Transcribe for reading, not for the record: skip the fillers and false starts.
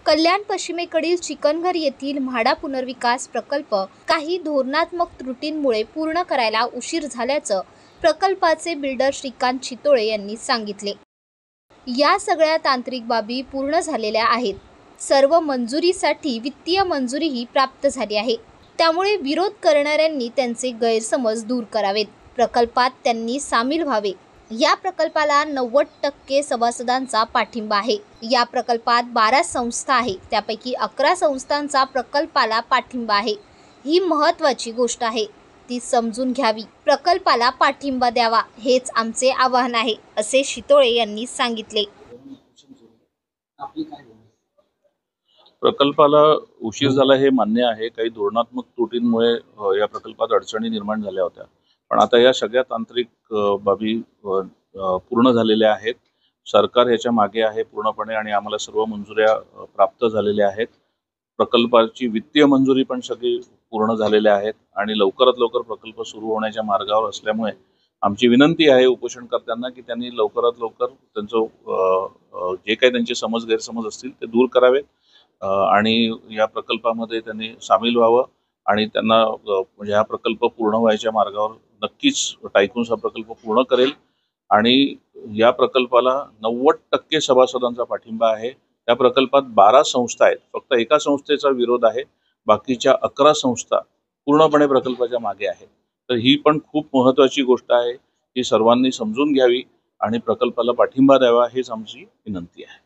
कल्याण पश्चिमेकडील चिकनघर येथील म्हाडा पुनर्विकास प्रकल्प काही धोरणात्मक त्रुटींमुळे पूर्ण करायला उशीर झाल्याचं प्रकल्पाचे बिल्डर श्रीकांत चितोळे यांनी सांगितले। या सगळ्या तांत्रिक बाबी पूर्ण झालेल्या आहेत। सर्व मंजुरीसाठी वित्तीय मंजुरीही प्राप्त झाली आहे। त्यामुळे विरोध करणाऱ्यांनी त्यांचे गैरसमज दूर करावेत, प्रकल्पात त्यांनी सामील व्हावे। या प्रकल्पाला 90% सभासदांचा पाठिंबा आहे। या प्रकल्पात 12 संस्था आहेत, त्यापैकी 11 संस्थांचा प्रकल्पाला पाठिंबा आहे। ही महत्त्वाची गोष्ट आहे, ती समजून घ्यावी। प्रकल्पाला पाठिंबा द्यावा हेच आमचे आवाहन आहे, असे चितोळे यांनी सांगितले। प्रकल्पाला उशीर झाला हे मान्य आहे। काही धोरणात्मक त्रुटींमुळे या प्रकल्पात अडचणी निर्माण झाल्या होत्या, पण आता या सगळ्या तांत्रिक बाबी पूर्ण झालेल्या आहेत। सरकार याच्या मागे आहे पूर्णपणे आणि आम्हाला सर्व मंजुऱ्या प्राप्त झालेल्या आहेत। प्रकल्पाची वित्तीय मंजुरी पण सगळी पूर्ण झालेल्या आहेत आणि लवकरात लवकर प्रकल्प सुरू होण्याच्या मार्गावर असल्यामुळे आमची विनंती आहे उपोषणकर्त्यांना की त्यांनी लवकरात लवकर त्यांचं जे काही त्यांचे गैरसमज असतील ते दूर करावेत आणि या प्रकल्पामध्ये त्यांनी सामील व्हावं आणि त्यांना म्हणजे हा प्रकल्प पूर्ण व्हायच्या मार्गावर नक्कीच टायकून्स हा प्रकल्प पूर्ण करेल आणि या प्रकल्पाला 90% सभासदांचा पाठिंबा आहे। या प्रकल्पात 12 संस्था आहेत, फक्त एका संस्थेचा विरोध आहे, बाकीच्या 11 संस्था पूर्णपणे प्रकल्पाच्या मागे आहेत। तर ही पण खूप महत्त्वाची गोष्ट आहे, ही सर्वांनी समजून घ्यावी आणि प्रकल्पाला पाठिंबा द्यावा हेच आमची विनंती आहे।